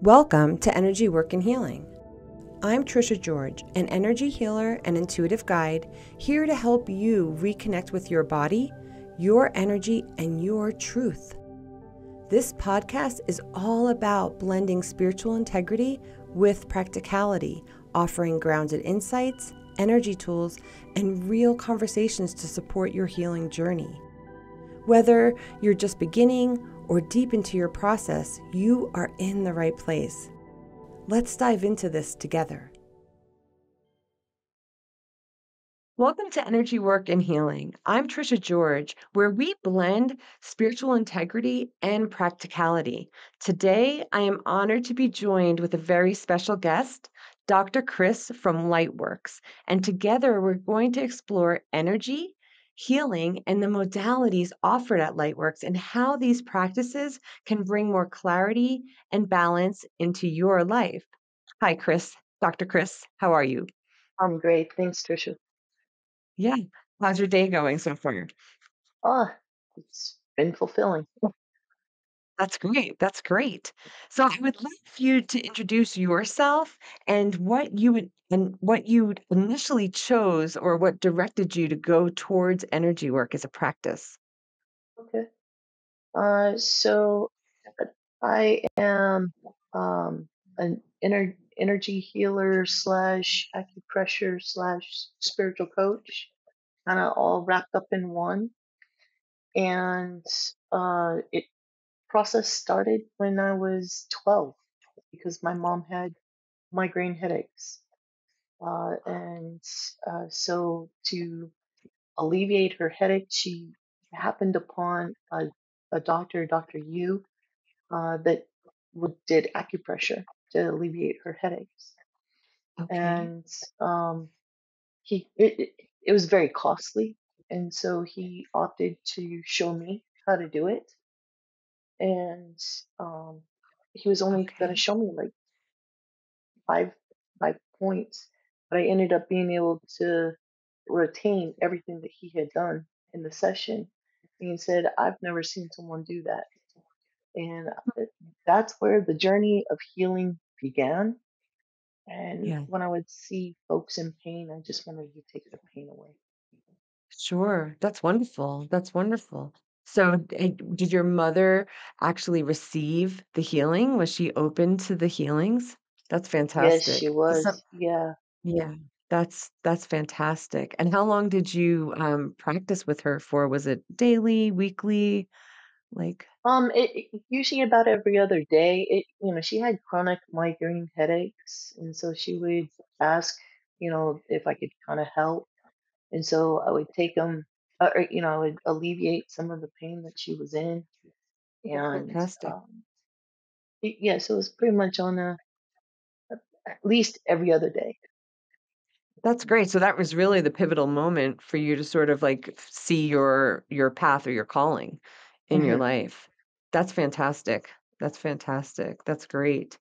Welcome to Energy Work and Healing. I'm Tricia George, an energy healer and intuitive guide, here to help you reconnect with your body, your energy, and your truth. This podcast is all about blending spiritual integrity with practicality, offering grounded insights, energy tools, and real conversations to support your healing journey. Whether you're just beginning or deep into your process, you are in the right place. Let's dive into this together. Welcome to Energy Work and Healing. I'm Tricia George, where we blend spiritual integrity and practicality. Today, I am honored to be joined with a very special guest, Dr. Chris from Lightworks. And together, we're going to explore energy, healing, and the modalities offered at Lightworks and how these practices can bring more clarity and balance into your life. Hi, Chris. Dr. Chris, how are you? I'm great. Thanks, Tricia. Yeah. How's your day going so far? Oh, it's been fulfilling. That's great. That's great. So I would love for you to introduce yourself and what you initially chose or what directed you to go towards energy work as a practice. Okay. So I am an energy healer slash acupressure slash spiritual coach, kind of all wrapped up in one. And it process started when I was 12 because my mom had migraine headaches. And so to alleviate her headache, she happened upon a doctor, Dr. Yu, that did acupressure to alleviate her headaches. Okay. And he it was very costly, and so he opted to show me how to do it. And um, he was only going to Okay. show me like five five points, but I ended up being able to retain everything that he had done in the session. And he said, I've never seen someone do that. And that's where the journey of healing began. And Yeah. when I would see folks in pain, I just wanted to take the pain away. Sure. That's wonderful. That's wonderful. So, did your mother actually receive the healing? Was she open to the healings? That's Yes, she fantastic. was. Yeah. Yeah, that's fantastic. And how long did you practice with her for? Was it daily, weekly? Like, Usually about every other day. She had chronic migraine headaches, and so she would ask, if I could kind of help. And so I would take them, I would alleviate some of the pain that she was in. that's And fantastic. yeah, so it was pretty much on at least every other day. That's great. So that was really the pivotal moment for you to sort of like see your path or your calling in your Hmm. life. That's fantastic. That's fantastic. That's great.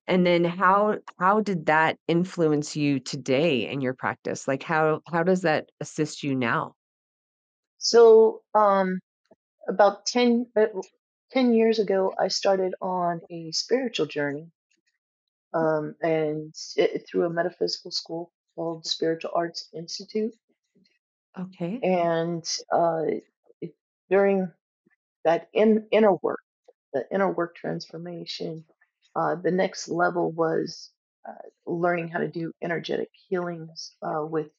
And then how did that influence you today in your practice? Like how does that assist you now? So about 10 years ago, I started on a spiritual journey, and through a metaphysical school called Spiritual Arts Institute. Okay. And it, during that inner work, the inner work transformation, the next level was learning how to do energetic healings with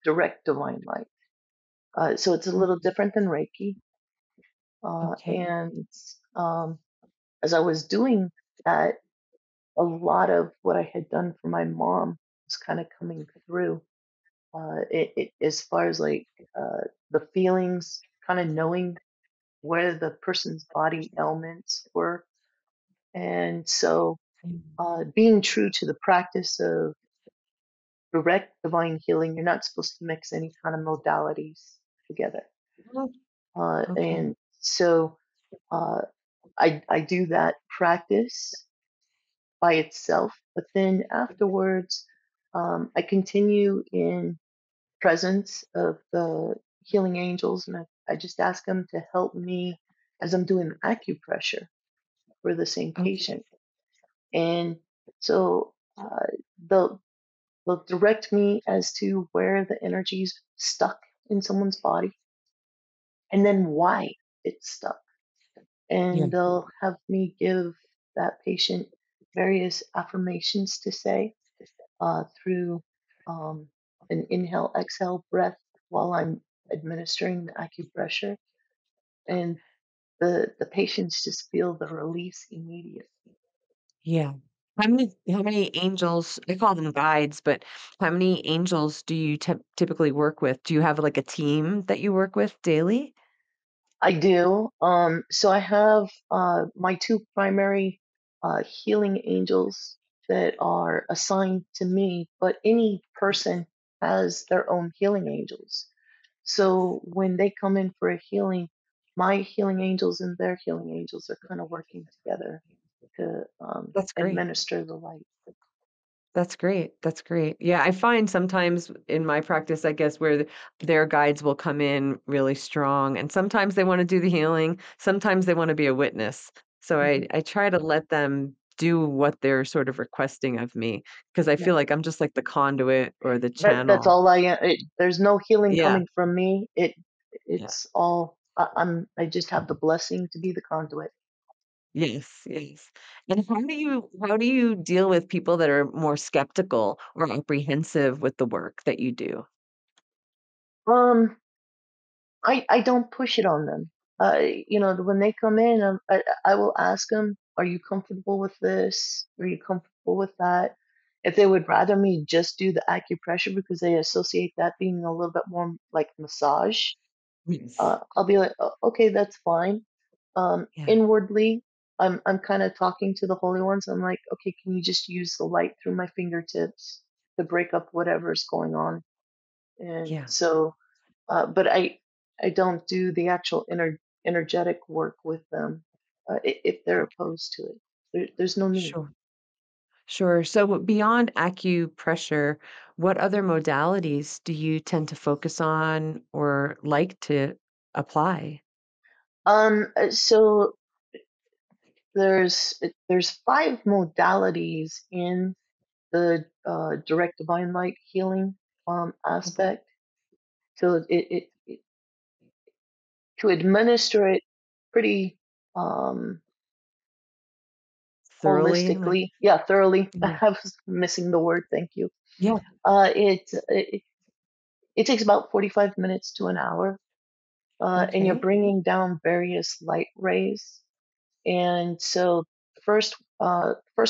direct divine light. So it's a little Okay. different than Reiki. Okay. And as I was doing that, a lot of what I had done for my mom was kind of coming through. As far as like the feelings, kind of knowing where the person's body ailments were. And so being true to the practice of direct divine healing, you're not supposed to mix any kind of modalities together. Oh, okay. And so uh, I do that practice by itself, but then afterwards, I continue in presence of the healing angels, and I just ask them to help me as I'm doing acupressure for the same Okay. patient. And so they'll direct me as to where the energy's stuck in someone's body and then why it's stuck. Yeah. And they'll have me give that patient various affirmations to say through um, an inhale exhale breath while I'm administering the acupressure. And the patients just feel the release immediate. Yeah. How many angels, I call them guides, but how many angels do you typically work with? Do you have like a team that you work with daily? I do. So I have my two primary healing angels that are assigned to me, but any person has their own healing angels. So when they come in for a healing, my healing angels and their healing angels are kind of working together to That's great. administer the light. That's great. That's great. Yeah, I find sometimes in my practice, I guess, where their guides will come in really strong, and sometimes they want to do the healing, sometimes they want to be a witness. So Hmm. I try to let them do what they're sort of requesting of me because I Yeah. feel like I'm just like the conduit or the That's channel. all I am. There's no healing Yeah. coming from me. Yeah. It's all I just have the blessing to be the conduit. Yes, yes. And how do you deal with people that are more skeptical or apprehensive with the work that you do? Um, I don't push it on them. When they come in, I will ask them, "Are you comfortable with this? Are you comfortable with that?" If they would rather me just do the acupressure because they associate that being a little bit more like massage, Yes. I'll be like, Okay, that's fine." Yeah. Inwardly, I'm kind of talking to the holy ones. I'm like, "Okay, can you just use the light through my fingertips to break up whatever's going on?" And Yeah. so but I don't do the actual energetic work with them if they're Okay. opposed to it. There's no need. Sure. Sure. So beyond acupressure, what other modalities do you tend to focus on or like to apply? So there's five modalities in the direct divine light healing Okay. aspect. So to administer it pretty um, Thoroughly, like, holistically, yeah, thoroughly. yeah. I was missing the word. Thank you. Yeah. It takes about 45 minutes to an hour, and you're Okay. bringing down various light rays. And so first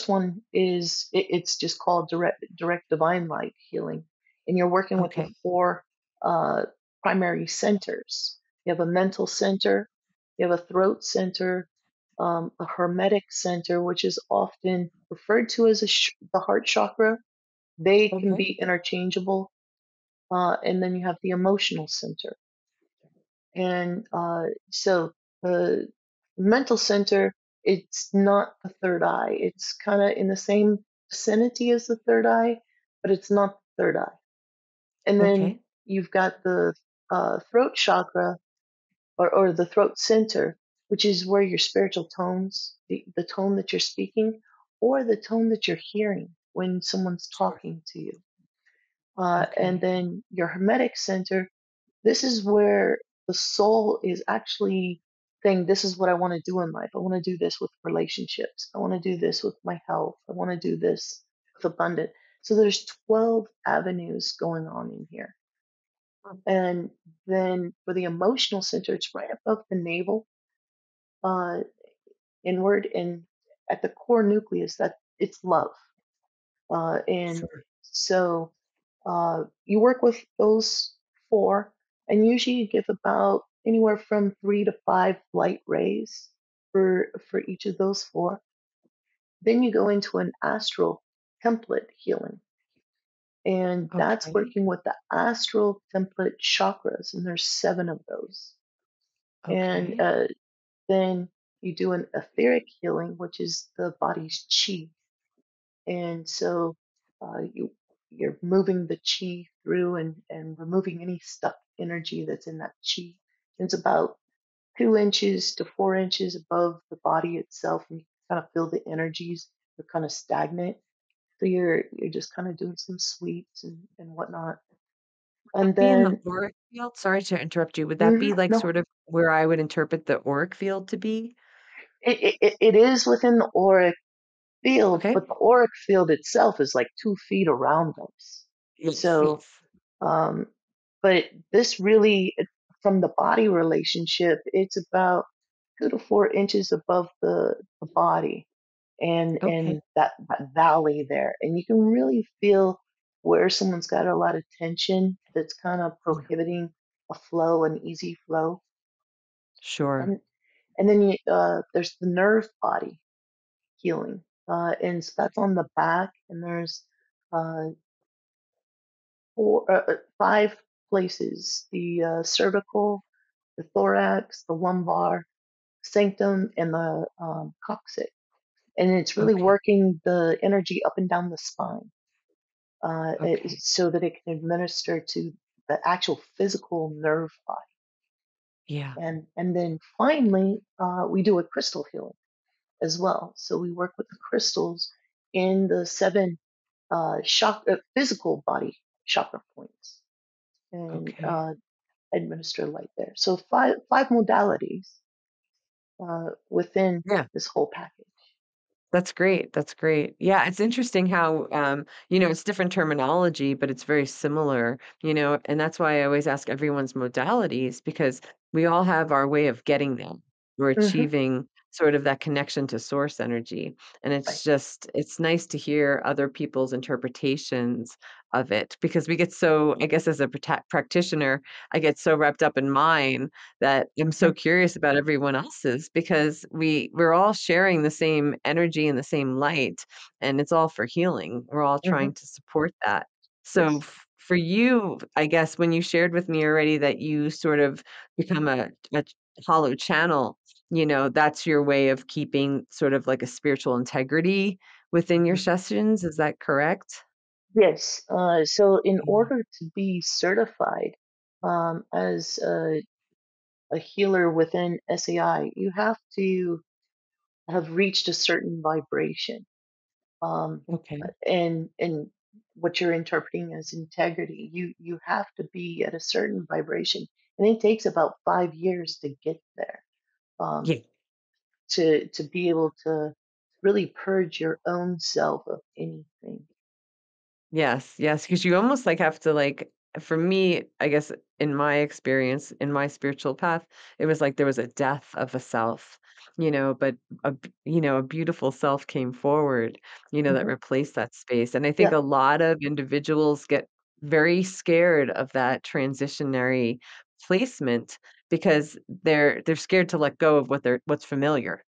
one is it's just called direct divine light healing, and you're working with the Okay. four uh, primary centers. You have a mental center, you have a throat center, a hermetic center, which is often referred to as the heart chakra. They can Okay. be interchangeable, and then you have the emotional center. And so the mental center, it's not the third eye. It's kind of in the same vicinity as the third eye, but it's not the third eye. And then Okay. you've got the throat chakra or the throat center, which is where your spiritual tones, the tone that you're speaking, or the tone that you're hearing when someone's Sure. talking to you. And Okay. then your hermetic center, this is where the soul is actually saying, "This is what I want to do in life. I want to do this with relationships. I want to do this with my health. I want to do this with abundance." So there's 12 avenues going on in here. Oh, And then for the emotional center, it's right above the navel, uh, inward, and at the core nucleus, that it's love. And sure. so you work with those four, and usually you give about anywhere from 3 to 5 light rays for each of those four. Then you go into an astral template healing, and that's Okay. working with the astral template chakras, and there's 7 of those. And Okay. then you do an etheric healing, which is the body's chi. And so you're moving the chi through and removing any stuck energy that's in that chi. It's about 2 inches to 4 inches above the body itself, and you kind of feel the energies. you're kind of stagnant. So you're just kind of doing some sweeps and whatnot. And Be in the then auric field? Sorry to interrupt you. Would that be like no, sort of where I would interpret the auric field to be? it is within the auric field, Okay. but the auric field itself is like 2 feet around us. Yes, So, yes. um, but this really, from the body relationship, it's about 2 to 4 inches above the body Okay. and that valley there. And you can really feel where someone's got a lot of tension that's kind of Yeah. prohibiting a flow, an easy flow. Sure. And and then there's the nerve body healing. And so that's on the back, and there's uh, 5 places: the cervical, the thorax, the lumbar, sanctum, and the coccyx. And it's really Okay. working the energy up and down the spine Okay. so that it can administer to the actual physical nerve body. Yeah. And then finally, we do a crystal healing as well. So we work with the crystals in the 7 physical body chakra points and Okay. administer light there. So five modalities within Yeah. this whole package. That's great. That's great. Yeah, it's interesting how, it's different terminology, but it's very similar, and that's why I always ask everyone's modalities because we all have our way of getting them. We're Hmm. achieving sort of that connection to source energy. And Right. it's nice to hear other people's interpretations of it because we get so, I guess, as a practitioner, I get so wrapped up in mine that I'm so Mhm. curious about everyone else's because we're all sharing the same energy and the same light and it's all for healing. We're all Hmm. trying to support that. So Yes. for you, I guess when you shared with me already that you sort of become a hollow channel, that's your way of keeping sort of like a spiritual integrity within your Mhm. sessions. Is that correct? Yes. So in Yeah. order to be certified as a healer within SAI, you have to have reached a certain vibration. Um, Okay. and what you're interpreting as integrity, you have to be at a certain vibration, and it takes about 5 years to get there. Um, Yeah. to be able to really purge your own self of anything. Yes, yes, because you almost like have to like for me, I guess in my experience, in my spiritual path, it was like there was a death of a self, but a beautiful self came forward, that Hmm. replaced that space. And I think Yeah. a lot of individuals get very scared of that transitionary placement because they're scared to let go of what's familiar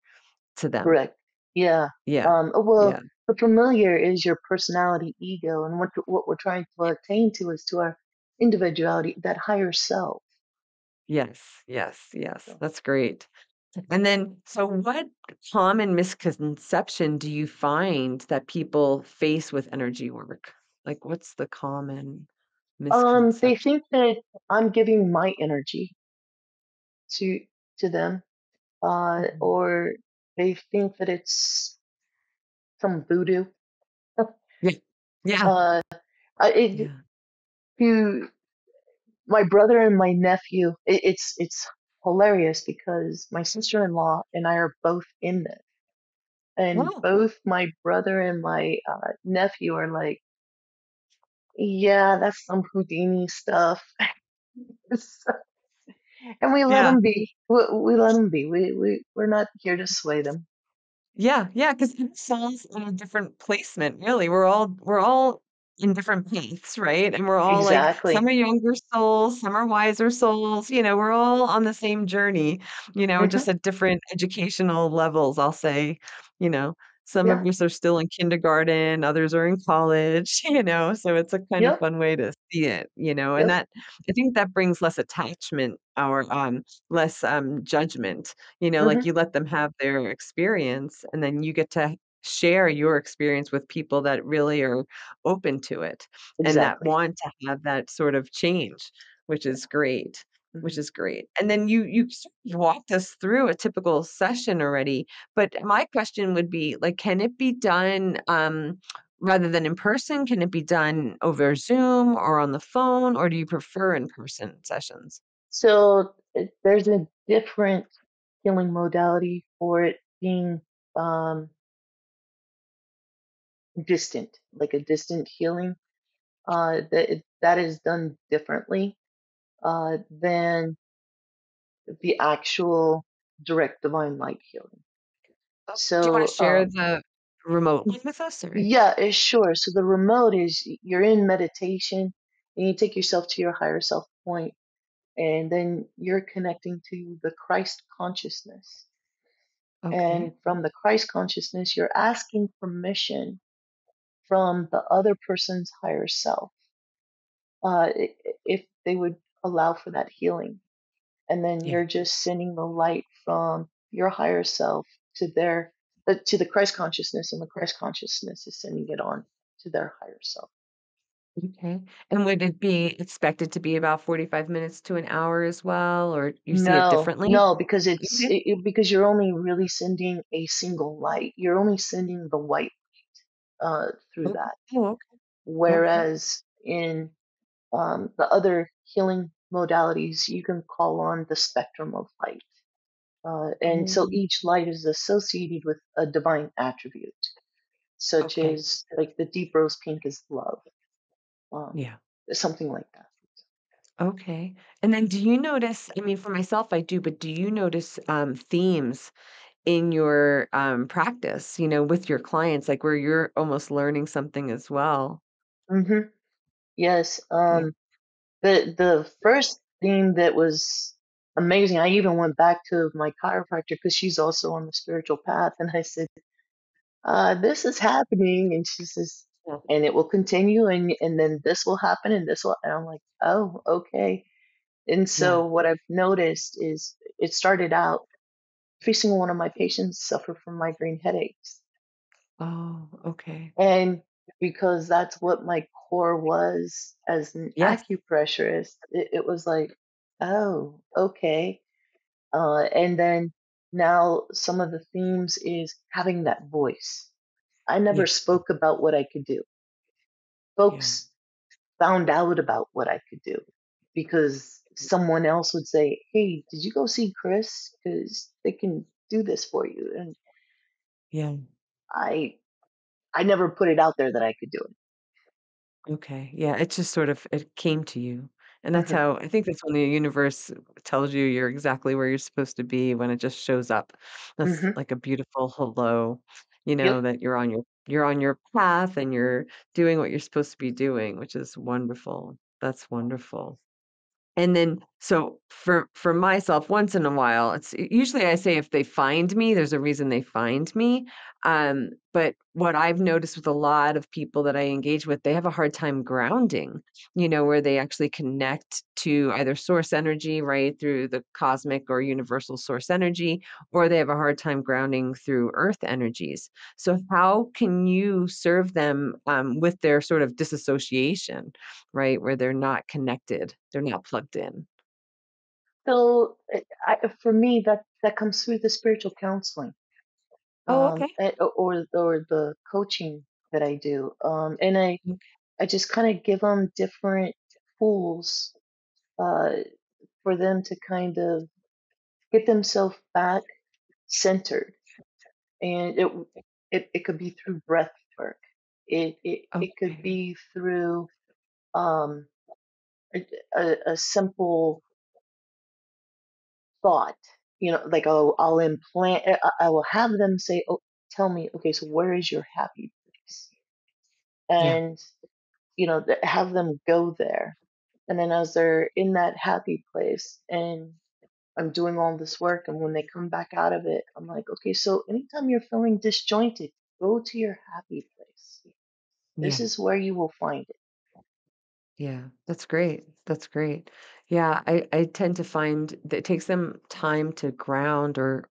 to them. Correct. Yeah. Yeah. Well, Yeah. the familiar is your personality, ego, and what we're trying to attain to is to our individuality, that higher self. Yes, yes, yes. So, That's great. And then, so what common misconception do you find that people face with energy work? Like, what's the common they misconception? think that I'm giving my energy to to them, Mhm. or they think that it's some voodoo. Yeah, yeah, uh, it, yeah. to my brother and my nephew, it's hilarious because my sister-in-law and I are both in this, and Oh, both my brother and my nephew are like, yeah, that's some Houdini stuff. So- and we let yeah. them be. We let them be. We're not here to sway them. Yeah, yeah, because souls in a different placement, really. We're all in different paths, right? And we're all like some Exactly. are younger souls, some are wiser souls, we're all on the same journey, just Hmm. at different educational levels, I'll say, you know. Some of Yeah. us are still in kindergarten, others are in college, so it's a kind of Yep. fun way to see it, and Yep. that I think that brings less attachment or less judgment, like Hmm. you let them have their experience and then you get to share your experience with people that really are open to it and that Exactly. want to have that sort of change, which is great. which hmm is great. And then you sort of walked us through a typical session already, but my question would be, like, can it be done, rather than in person? Can it be done over Zoom or on the phone, or do you prefer in-person sessions? So there's a different healing modality for it being um, distant, like a distant healing. That is done differently than the actual direct divine light healing. Oh, do you wanna So share the remote one with us? Or yeah, sure. So the remote is you're in meditation and you take yourself to your higher self point, and then you're connecting to the Christ consciousness. okay. And from the Christ consciousness, you're asking permission from the other person's higher self, if they would allow for that healing. And then Yeah. you're just sending the light from your higher self to to the Christ consciousness, and the Christ consciousness is sending it on to their higher self. Okay. And would it be expected to be about 45 minutes to an hour as well, or you see it No, differently? no, because Okay. because you're only really sending a single light. You're only sending the white through Oh, that. oh, okay. Okay. Whereas in the other healing modalities, you can call on the spectrum of light. And so Oh, each light is associated with a divine attribute, such okay. as like the deep rose pink is love, um, Yeah. something like that. Okay. And then do you notice, I mean, for myself, I do, but do you notice themes in your practice, with your clients, like where you're almost learning something as well? hmm Yes. Yeah. The first theme that was amazing, I even went back to my chiropractor because she's also on the spiritual path, and I said, "This is happening," and she says, Yeah. "And it will continue, and then this will happen, and this will," and I'm like, "Oh, okay." And Yeah. so what I've noticed is it started out every single one of my patients suffer from migraine headaches. Oh, okay. And because that's what my core was as an Yes. acupressurist, it was like, oh, okay. And then now some of the themes is having that voice. I never Yeah. spoke about what I could do. Yeah. Folks found out about what I could do because someone else would say, "Hey, did you go see Chris? Because they can do this for you." And Yeah. I, I never put it out there that I could do it. Okay. Yeah, it just sort of it came to you. And that's hmm how I think that's when the universe tells you you're exactly where you're supposed to be when it just shows up. That's hmm like a beautiful hello, Yep. that you're on your path and you're doing what you're supposed to be doing, which is wonderful. That's wonderful. And then, so for myself, once in a while, it's usually I say if they find me, there's a reason they find me. But what I've noticed with a lot of people that I engage with, they have a hard time grounding, where they actually connect to either source energy, right, through the cosmic or universal source energy, or they have a hard time grounding through earth energies. So how can you serve them with their sort of disassociation? Right, where they're not connected, they're not plugged in. So for me, that comes through the spiritual counseling, Oh, okay. or the coaching that I do, and Mm, I just kind of give them different tools uh, for them to kind of get themselves back centered, and it could be through breath work. It could okay. be through um, a simple thought. Like I'll implant. I will have them say, "Oh, tell me, okay, so where is your happy place?" Yeah, And have them go there. And then as they're in that happy place, and I'm doing all this work, and when they come back out of it, I'm like, okay, so anytime you're feeling disjointed, go to your happy place. This yeah, is where you will find it. yeah, that's great, that's great. Yeah, I tend to find that it takes them time to ground or,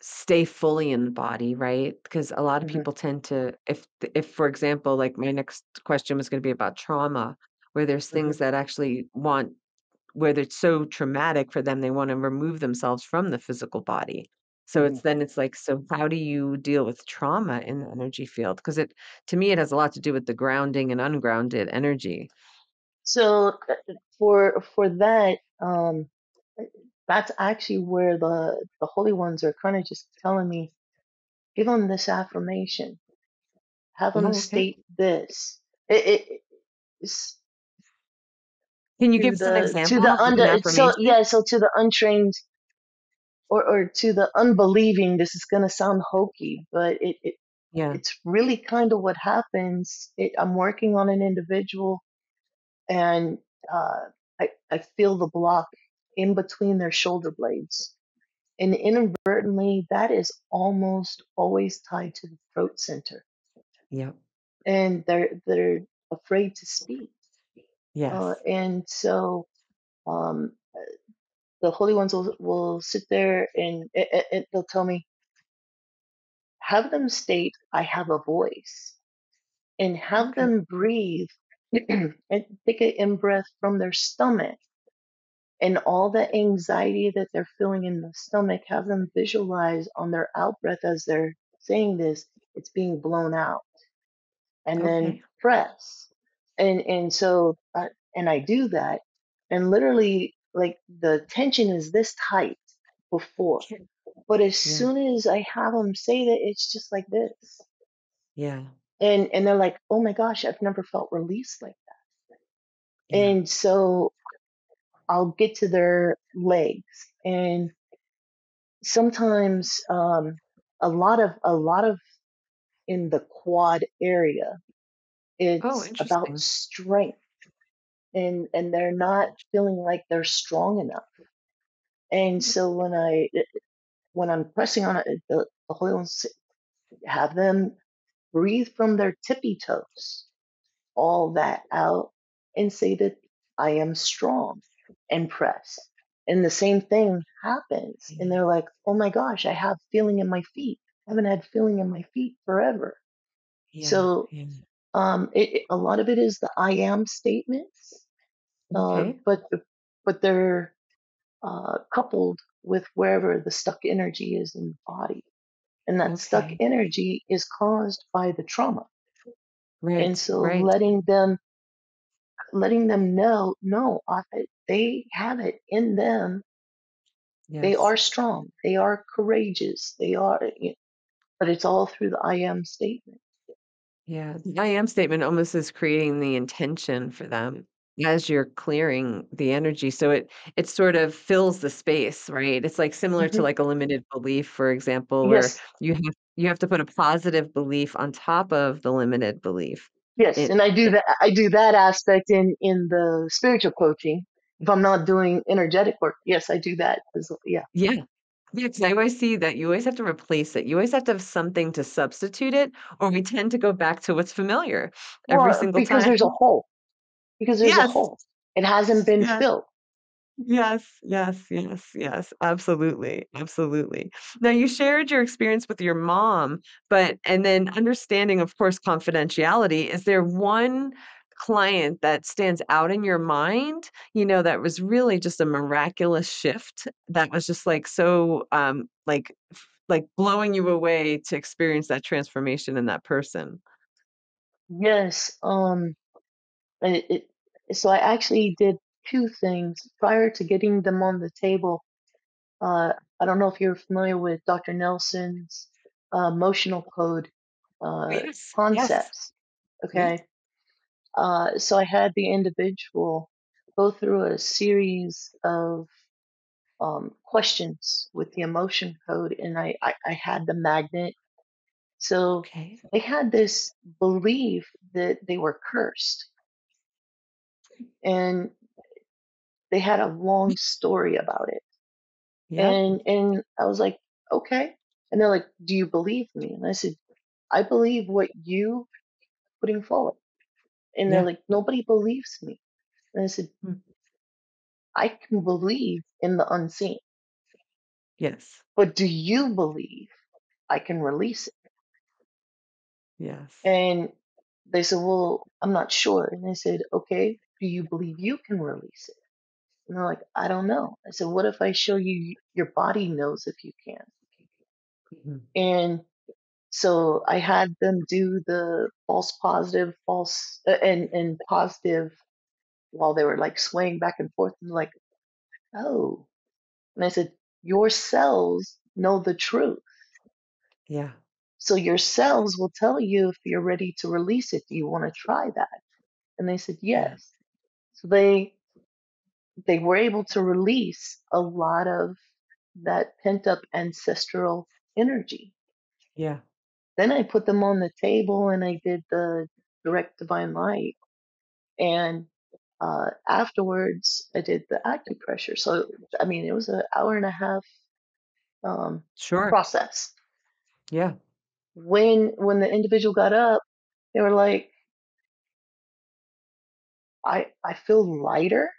stay fully in the body, right? Because a lot of hmm people tend to if, for example, like, my next question was gonna be about trauma, where there's hmm things that actually want where it's so traumatic for them, they want to remove themselves from the physical body. So Mhm. it's like, so how do you deal with trauma in the energy field? Because to me, it has a lot to do with the grounding and ungrounded energy. So for that, that's actually where the holy ones are kind of just telling me, give them this affirmation, have them Oh, okay. state this. It's Can you give some to the examples of an under so affirmation? yeah, so to the untrained, or to the unbelieving, this is gonna sound hokey, but Yeah. it's really kind of what happens. I'm working on an individual, and I feel the block in between their shoulder blades. And inadvertently, that is almost always tied to the throat center. Yep. And they're afraid to speak. Yes. And so um, the holy ones will sit there, and they'll tell me, have them state, I have a voice, and have Okay. them breathe and take an in breath from their stomach, and all the anxiety that they're feeling in the stomach, have them visualize on their out breath as they're saying this, it's being blown out, and then Okay. press. And so, and I do that, and literally, like, the tension is this tight before, Sure. but as Yeah. soon as I have them say that, it's just like this. Yeah. And they're like, oh my gosh, I've never felt released like that. Yeah. And so I'll get to their legs, and sometimes a lot of in the quad area, Oh, it's about interesting. strength, and they're not feeling like they're strong enough. And so when I'm pressing on it, the holy ones have them breathe from their tippy toes all that out, and say that I am strong, and press. And the same thing happens. And they're like, oh my gosh, I have feeling in my feet. I haven't had feeling in my feet forever. Yeah. So Yeah. a lot of it is the I am statements, uh, Okay. but but they're coupled with wherever the stuck energy is in the body. And that stuck Okay. energy is caused by the trauma. And Right. so Right. letting them know, no, they have it in them. They Yes. are strong. They are courageous. They are, but it's all through the I am statement. Yeah. The I am statement almost is creating the intention for them as you're clearing the energy. So it sort of fills the space, right? It's like similar to Hmm. like a limited belief, for example, where Yes, you have to put a positive belief on top of the limited belief. yes, It, and I do it that. I do that aspect in the spiritual coaching. If I'm not doing energetic work, yes, I do that. Yeah. yeah. Yeah, 'cause I always see that you always have to replace it. You always have to have something to substitute it, or we tend to go back to what's familiar every Well, single because time. there's a hole. Because there's a Yes. hole. It hasn't been Yes. filled. Yes, yes, yes, yes, absolutely, absolutely. Now you shared your experience with your mom, but and then understanding, of course, confidentiality. Is there one client that stands out in your mind, that was really just a miraculous shift that was just like so like blowing you away to experience that transformation in that person? Yes. So I actually did two things prior to getting them on the table. I don't know if you're familiar with Dr. Nelson's emotional code Oh, yes, yes, concepts. yes. Okay. So I had the individual go through a series of questions with the emotion code, and I had the magnet. So Okay. they had this belief that they were cursed, and they had a long story about it. Yep. And I was like, okay. And they're like, do you believe me? And I said, I believe what you putting forward. And they're Yeah. like, nobody believes me. And I said, Mm. I can believe in the unseen, Yes. but do you believe I can release it? Yes. And they said, well, I'm not sure. And I said, okay, do you believe you can release it? And they're like, I don't know. I said, what if I show you your body knows if you can? Mhm. And so I had them do the false positive, false and positive while they were like swaying back and forth. And like, oh. And I said, your cells know the truth. Yeah. So your cells will tell you if you're ready to release it. Do you want to try that? And they said, Yeah. yes. So they were able to release a lot of that pent up ancestral energy. Yeah. Then I put them on the table and I did the direct divine light. And afterwards, I did the acupressure. So, I mean, it was an hour and a half um, Sure. process. Yeah. When the individual got up, they were like, I feel lighter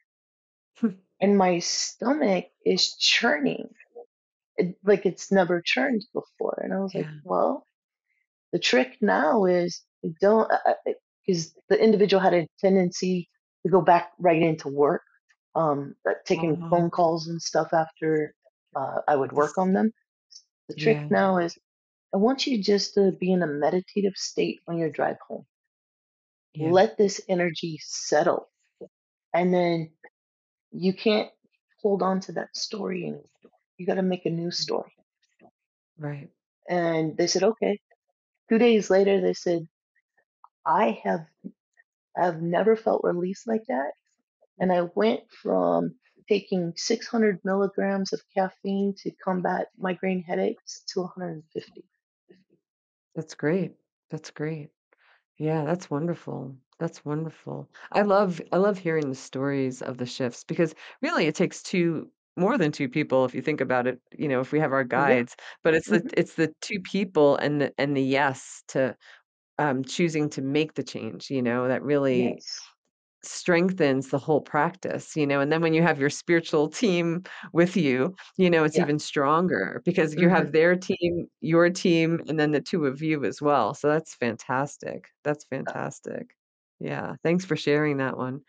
and my stomach is churning like it's never churned before. And I was like, Yeah. well, the trick now is don't, because the individual had a tendency to go back right into work, taking Oh, phone calls and stuff after I would work this, on them. The trick yeah. now is I want you just to be in a meditative state on your drive home. Yeah. Let this energy settle. And then you can't hold on to that story anymore. You got to make a new story. Right. And they said, okay. 2 days later, they said, I have never felt release like that. And I went from taking 600 milligrams of caffeine to combat migraine headaches to 150. That's great. That's great. Yeah, that's wonderful. That's wonderful. I love hearing the stories of the shifts because really it takes two more than two people if you think about it, if we have our Yeah. guides, but it's the Hmm. it's the two people and the yes to choosing to make the change, that really Yes. strengthens the whole practice, and then when you have your spiritual team with you, it's Yeah. even stronger because you Hmm. have their team, your team, and then the two of you as well. So that's fantastic. That's fantastic. Yeah, thanks for sharing that one.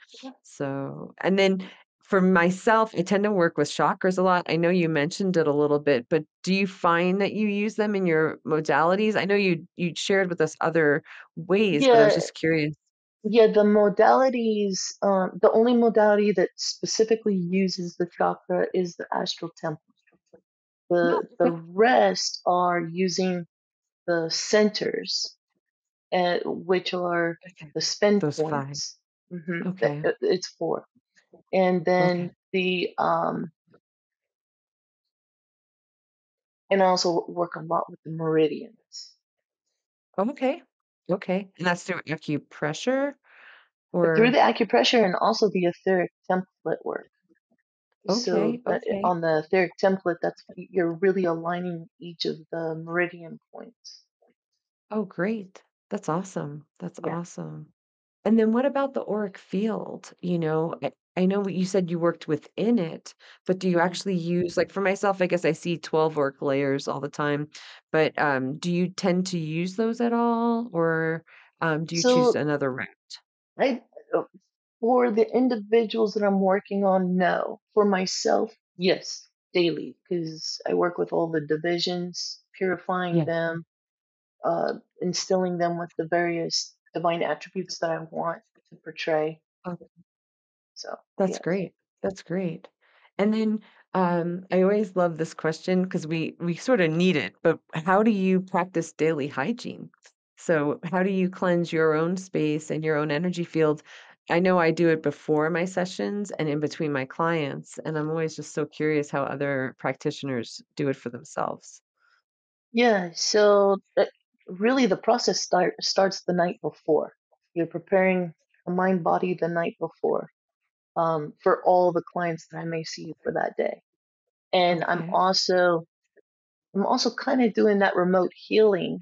So, and then for myself, I tend to work with chakras a lot. I know you mentioned it a little bit, but do you find that you use them in your modalities? I know you shared with us other ways, but I was Yeah. just curious. Yeah. The modalities, the only modality that specifically uses the chakra is the astral temple. No, The okay. rest are using the centers, which are Okay. the spin Those 5. points. Okay. It's four, and Okay. then and I also work a lot with the meridians Oh, okay. Okay. And that's through acupressure through or the acupressure and also the etheric template work. So okay, okay. on the etheric template, that's you're really aligning each of the meridian points. Oh, great. That's awesome. That's Yeah. awesome. And then what about the auric field? I know what you said you worked within it, but do you Mhm. actually use, like for myself, I guess I see 12 auric layers all the time, but do you tend to use those at all or do you choose So another route? I uh, for the individuals that I'm working on, no. For myself, yes, daily, because I work with all the divisions, purifying Yeah. them, instilling them with the various divine attributes that I want to portray. So, That's yes. great. That's great. And then I always love this question because we sort of need it, but how do you practice daily hygiene? So how do you cleanse your own space and your own energy field? I know I do it before my sessions and in between my clients, and I'm always just so curious how other practitioners do it for themselves. Yeah, so really the process starts the night before. You're preparing the mind body the night before for all the clients that I may see for that day. And Okay. I'm also kind of doing that remote healing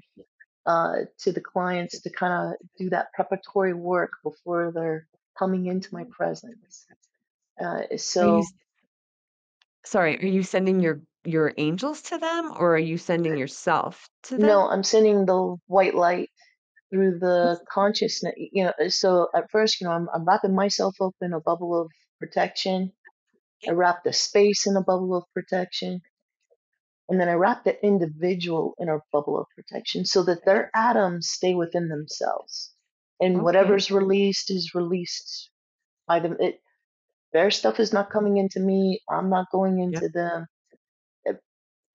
to the clients to kind of do that preparatory work before they're coming into my presence. Are you So sorry, are you sending your angels to them or are you sending yourself to no, them? I'm sending the white light through the consciousness. So at first, I'm wrapping myself up in a bubble of protection, I wrap the space in a bubble of protection, and then I wrap the individual in a bubble of protection so that their atoms stay within themselves. And Okay. whatever's released is released by them. Their stuff is not coming into me. I'm not going Yep. into them. It-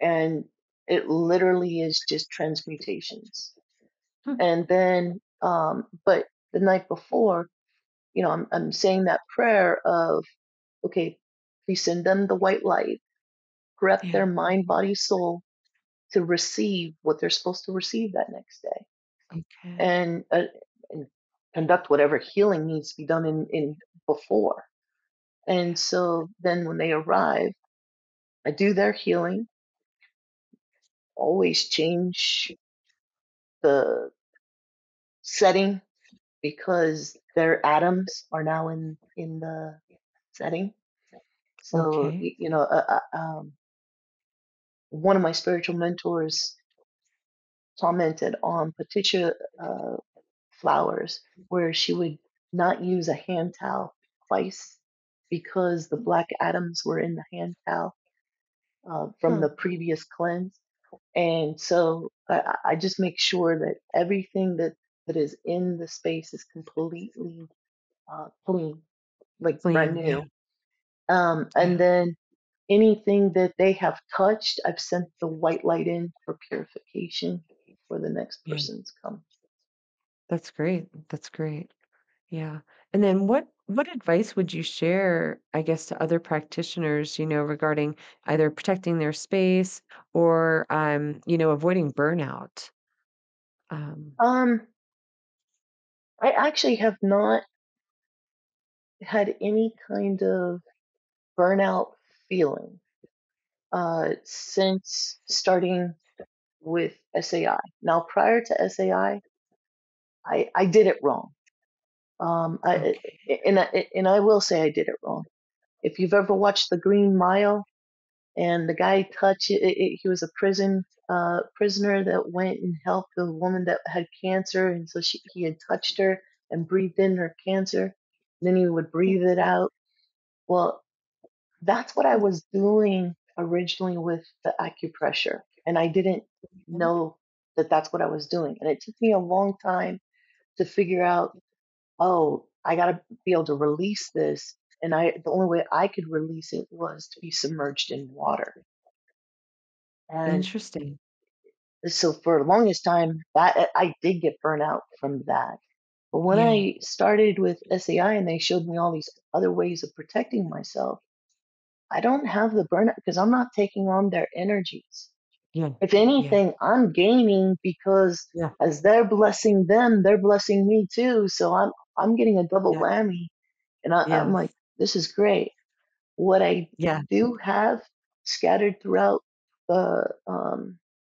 And it literally is just transmutations. Hmm. And then, but the night before, I'm saying that prayer of, okay, please send them the white light, prep Yeah. their mind, body, soul to receive what they're supposed to receive that next day, Okay. and conduct whatever healing needs to be done in before. And Yeah. so then when they arrive, I do their healing, always change the setting because their atoms are now in the setting. So Okay. one of my spiritual mentors commented on Patricia flowers, where she would not use a hand towel twice because the black atoms were in the hand towel from Huh. the previous cleanse. And so I just make sure that everything that is in the space is completely clean, like brand Clean. Yeah. new. Yeah. And then anything that they have touched, I've sent the white light in for purification for the next Yeah. person's come. That's great. That's great. Yeah. And then what advice would you share, I guess, to other practitioners, regarding either protecting their space or avoiding burnout? Um, Um, I actually have not had any kind of burnout feeling since starting with SAI. Now, prior to SAI, I did it wrong. okay. And I will say I did it wrong. If you've ever watched The Green Mile, and the guy touched he was a prisoner that went and helped the woman that had cancer, and so he had touched her and breathed in her cancer. Then he would Hmm. breathe it out. Well, that's what I was doing originally with the acupressure, and I didn't Okay. know that that's what I was doing. And it took me a long time to figure out, oh, I got to be able to release this. And the only way I could release it was to be submerged in water. And Interesting. so for the longest time, that I did get burnt out from that. But when Yeah. I started with SAI and they showed me all these other ways of protecting myself, I don't have the burnout because I'm not taking on their energies. Yeah. If Yeah. anything, I'm gaining because Yeah. as they're blessing them, they're blessing me too. So I'm getting a double Yeah. whammy, and I'm like, Yes. this is great. What I Yeah. do have scattered throughout the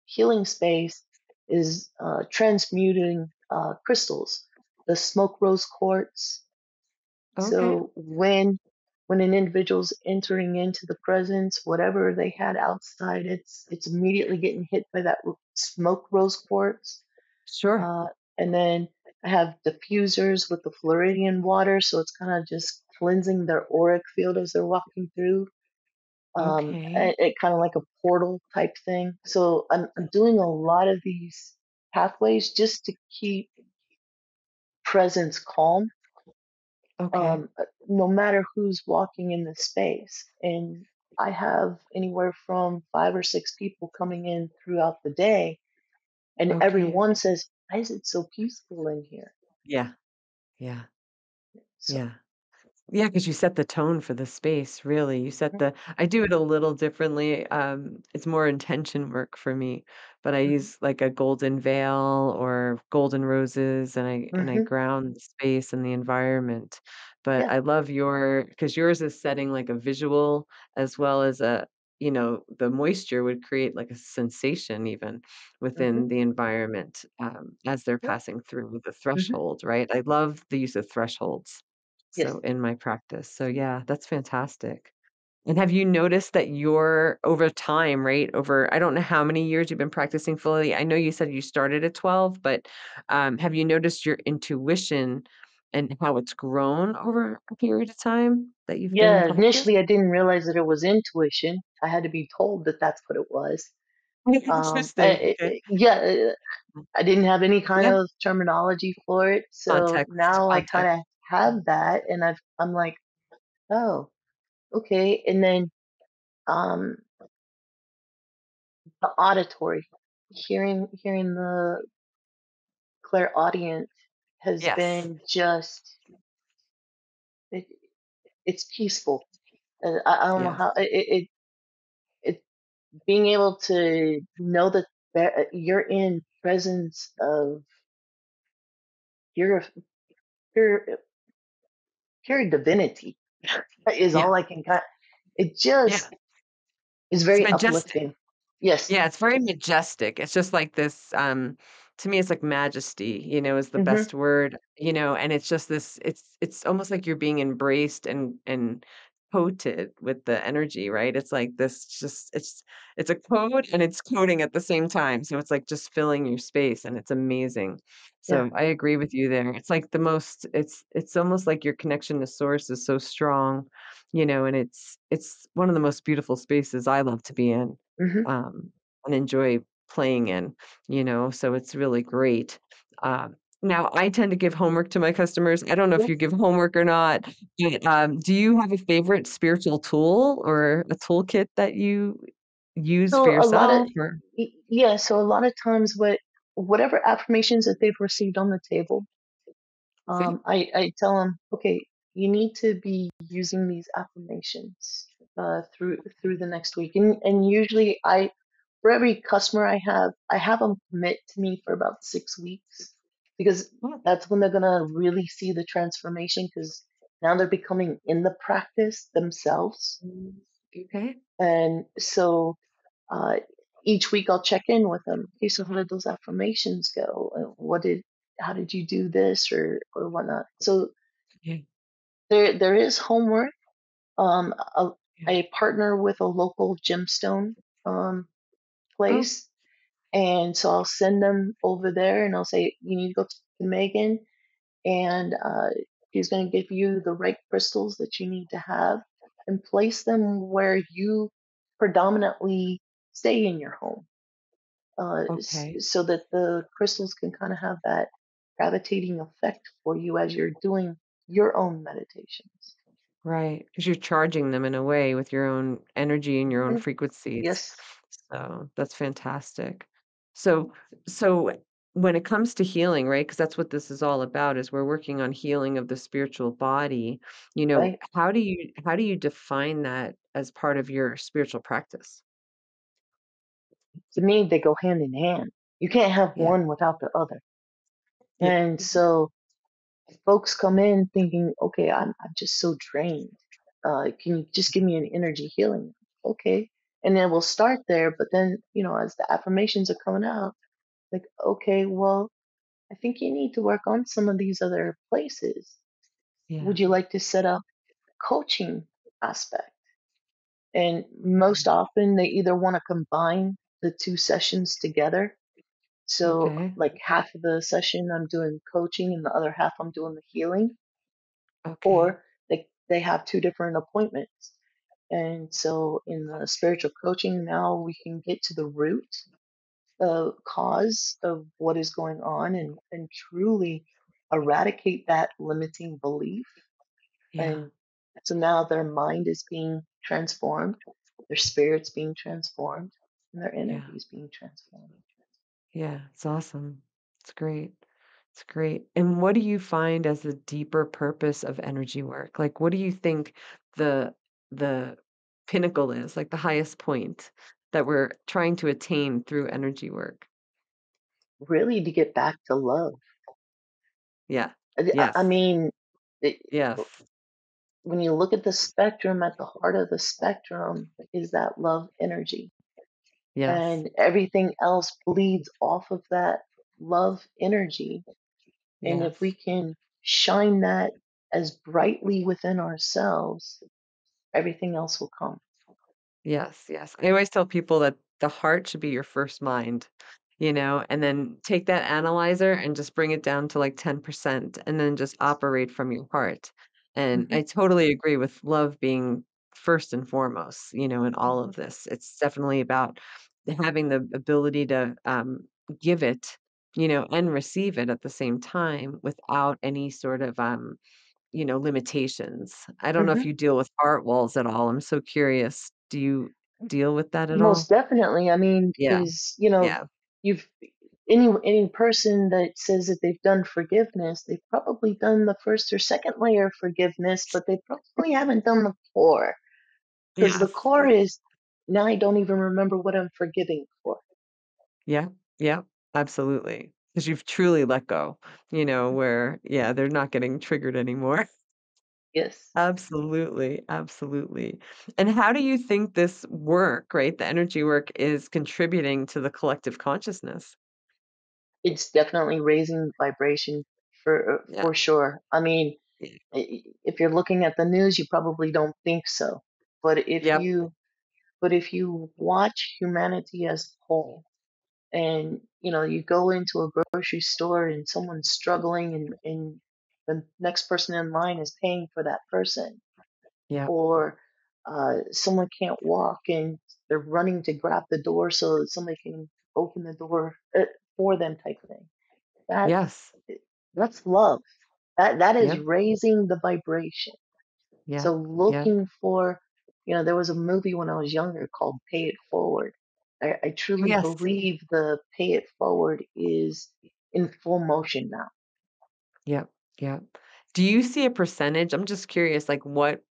healing space is transmuting crystals, the smoke rose quartz. Okay. So when an individual's entering into the presence, whatever they had outside, it's immediately getting hit by that smoke rose quartz. Sure. Uh, and then I have diffusers with the Floridian water, so it's kind of just cleansing their auric field as they're walking through. Okay. It kind of like a portal type thing. So I'm doing a lot of these pathways just to keep presence calm, Okay. no matter who's walking in the space. And I have anywhere from 5 or 6 people coming in throughout the day, and Okay. everyone says, "Why is it so peaceful in here?" Yeah. Yeah. So, Yeah. Yeah, because you set the tone for the space, really. You set mhm, the I do it a little differently. It's more intention work for me, but I mhm, use like a golden veil or golden roses and I mhm, ground the space and the environment. But yeah, I love because yours is setting like a visual as well as the moisture would create like a sensation even mhm, within the environment as they're yeah, passing through the mhm, threshold, right? I love the use of thresholds. yes. So in my practice. So yeah, that's fantastic. And have you noticed that you're over time, right? Over I don't know how many years you've been practicing fully. I know you said you started at 12, but have you noticed your intuition and how it's grown over a period of time that you've been in Yeah, practice? initially I didn't realize that it was intuition. I had to be told that that's what it was. Interesting. Okay. Yeah, I didn't have any kind Yeah. of terminology for it, so Context. now I kind Context. of have that, and I'm like, oh, okay. And then um, the auditory, hearing the clairaudient has Yes. been just it, it's peaceful. I don't know Yes. how it being able to know that you're in presence of pure pure pure divinity is Yeah. all I can kind. It Yeah. just is It's very majestic. uplifting. Yes. Yeah, it's very majestic. It's just like this, to me, it's like majesty, is the Hmm. best word, and it's just this, it's almost like you're being embraced and coated with the energy, right? It's like this just it's a code and it's coding at the same time. So it's like just filling your space and it's amazing. Yeah. So I agree with you there. It's like the most it's almost like your connection to source is so strong, and it's one of the most beautiful spaces I love to be in. Hmm. Um, and enjoy playing in, so it's really great. Now I tend to give homework to my customers. I don't know if Yeah. you give homework or not, but do you have a favorite spiritual tool or a toolkit that you use for So a lot of yourself or yeah. So a lot of times, whatever affirmations that they've received on the table, okay? I tell them, okay, you need to be using these affirmations through the next week, and usually for every customer I have them commit to me for about 6 weeks because Oh, that's when they're gonna really see the transformation because now they're becoming in the practice themselves, mm, okay. and so uh, each week I'll check in with them. Okay, so how did those affirmations go? How did you do this or whatnot? So Yeah, there is homework. Um, a, yeah. I partner with a local gemstone um, Oh, place, and so I'll send them over there, and I'll say you need to go to Megan, and she's going to give you the right crystals that you need to have, and place them where you predominantly stay in your home, okay. so that the crystals can kind of have that gravitating effect for you as you're doing your own meditations. Right, because 'cause you're charging them in a way with your own energy and your own Mhm. frequencies. Yes, So, that's fantastic. So so when it comes to healing, right? Because that's what this is all about, is we're working on healing of the spiritual body, right. how do you define that as part of your spiritual practice? To me, they go hand in hand. You can't have Yeah. one without the other. Yeah. And Mhm. so folks come in thinking, okay, I'm just so drained. Can you just give me an energy healing? Okay. And then we'll start there. But then, as the affirmations are coming out, like, okay, well, I think you need to work on some of these other places. Yeah. Would you like to set up coaching aspect? And most often they either want to combine the two sessions together. So Okay. like half of the session I'm doing coaching and the other half I'm doing the healing, Okay. or they have two different appointments. And so in the spiritual coaching now we can get to the root cause of what is going on and truly eradicate that limiting belief. Yeah. And so now their mind is being transformed, their spirit's being transformed, and their Yeah. energy is being transformed. Yeah, it's awesome. It's great. It's great. And what do you find as the deeper purpose of energy work? Like, what do you think the the pinnacle is, like the highest point that we're trying to attain through energy work? Really to get back to love. Yeah. I Yes. mean, it, Yes. when you look at the spectrum, at the heart of the spectrum is that love energy. Yes. And everything else bleeds off of that love energy. And if we Yes. can shine that as brightly within ourselves, everything else will come. Yes. Yes. I always tell people that the heart should be your first mind. and then take that analyzer and just bring it down to like 10% and then just operate from your heart. And Hmm. I totally agree with love being first and foremost, in all Hmm. of this. It's definitely about having the ability to give it, and receive it at the same time without any sort of limitations. I don't know if Hmm. you deal with heart walls at all. I'm so curious. Do you deal with that at all? Most definitely. I mean, Yeah. because Yeah. you've any person that says that they've done forgiveness, they've probably done the first or second layer of forgiveness, but they probably haven't done the core. Because the Yes. core is now I don't even remember what I'm forgiving for. Yeah. Yeah. Absolutely. Because you've truly let go, where, yeah, they're not getting triggered anymore. Yes. Absolutely. Absolutely. And how do you think this work, right? The energy work is contributing to the collective consciousness? It's definitely raising vibration Yeah. for sure. I mean, Yeah. if you're looking at the news, you probably don't think so. But if Yep. you but if you watch humanity as a whole, and you go into a grocery store and someone's struggling, and the next person in line is paying for that person, Yep. or someone can't walk and they're running to grab the door so that somebody can open the door for them, type thing. That's Yes. that's love. That is Yep. raising the vibration. Yep. So Yep. looking for, there was a movie when I was younger called Pay It Forward. I truly Yes. believe the Pay It Forward is in full motion now. Yep. Yep. Do you see a percentage? I'm just curious, like what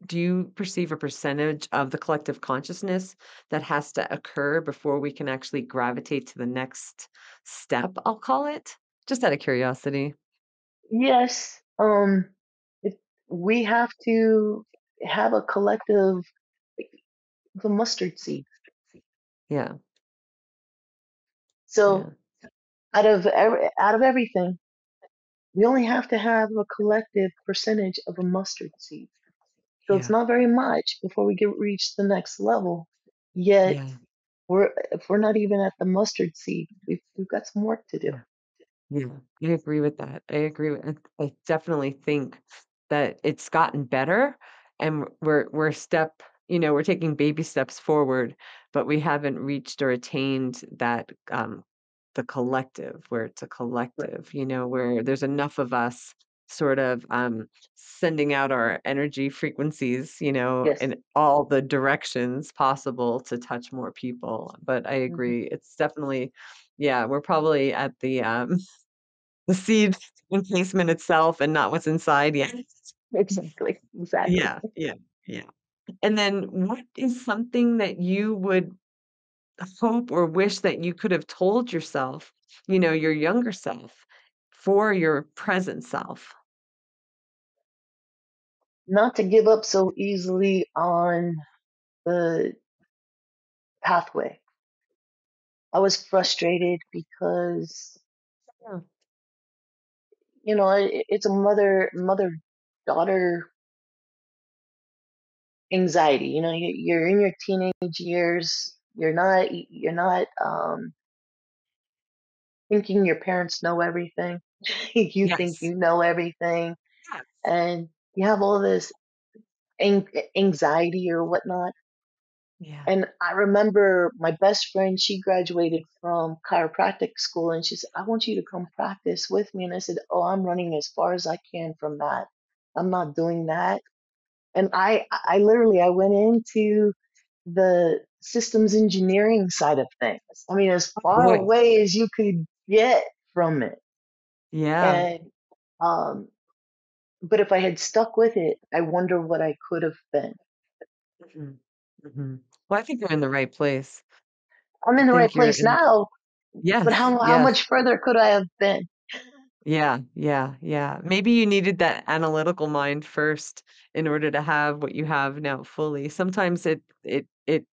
do you perceive a percentage of the collective consciousness that has to occur before we can actually gravitate to the next step, I'll call it? Just out of curiosity. Yes, it, we have to have a collective, the mustard seed. Yeah. So Yeah. out of everything, we only have to have a collective percentage of a mustard seed. So it's Yeah. not very much before we get reach the next level. Yet Yeah. if we're not even at the mustard seed, we've got some work to do. Yeah. Yeah, I agree with that. I agree with I definitely think that it's gotten better and we're we're taking baby steps forward, but we haven't reached or attained that the collective where it's a Right. collective, where there's enough of us sort of sending out our energy frequencies, Yes. in all the directions possible to touch more people. But I Hmm. agree, it's definitely yeah, we're probably at the seed encasement itself and not what's inside yet. Exactly. Exactly. Yeah, yeah, yeah. And then what is something that you would hope or wish that you could have told yourself, your younger self, for your present self? Not to give up so easily on the pathway. I was frustrated because Yeah. it's a mother daughter anxiety. You're in your teenage years. You're not thinking your parents know everything. You think Yes. you know everything, Yes. and you have all this an- anxiety or whatnot. Yeah. And I remember my best friend, she graduated from chiropractic school, and she said, I want you to come practice with me. And I said, oh, I'm running as far as I can from that. I'm not doing that. And I literally, I went into the systems engineering side of things. I mean, as Oh, far boy. away as you could get from it. Yeah. And, um, but if I had stuck with it, I wonder what I could have been. Mhm. Mhm. Well, I think you're in the right place. I'm I in the right think you're place in now, but yes, how yes. much further could I have been? Yeah, yeah, yeah. Maybe you needed that analytical mind first in order to have what you have now fully. Sometimes it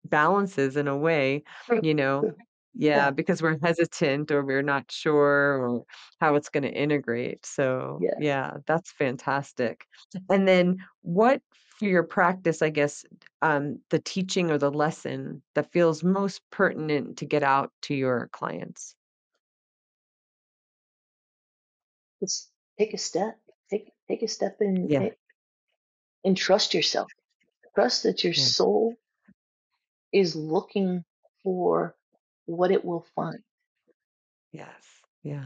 balances in a way, True, you know. true. Yeah, Yeah, because we're hesitant or we're not sure or how it's going to integrate. So, yeah. yeah, that's fantastic. And then what for your practice, I guess, the teaching or the lesson that feels most pertinent to get out to your clients? Just take a step. Take a step and Yeah. and trust yourself. Trust that your Yeah. soul is looking for what it will find. Yes. Yeah.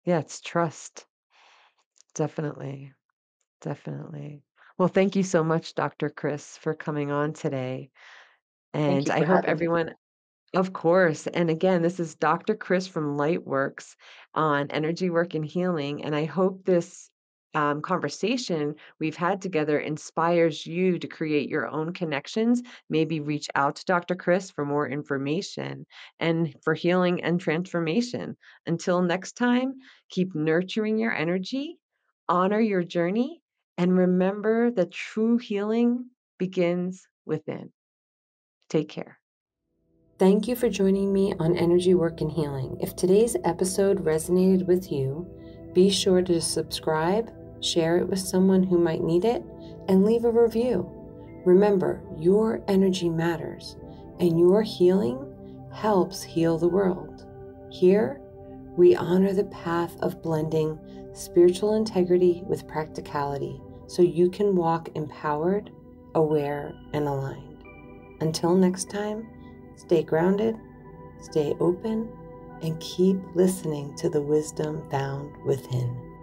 Yeah. It's trust. Definitely. Definitely. Well, thank you so much, Dr. Chris, for coming on today. Thank And you I for hope having me. everyone, of course. And again, this is Dr. Chris from Lightworks on energy work and healing. And I hope this conversation we've had together inspires you to create your own connections. Maybe reach out to Dr. Chris for more information and for healing and transformation. Until next time, keep nurturing your energy, honor your journey, and remember that true healing begins within. Take care. Thank you for joining me on Energy Work and Healing. If today's episode resonated with you, be sure to subscribe, share it with someone who might need it, and leave a review. Remember, your energy matters, and your healing helps heal the world. Here, we honor the path of blending spiritual integrity with practicality so you can walk empowered, aware, and aligned. Until next time, stay grounded, stay open, and keep listening to the wisdom found within.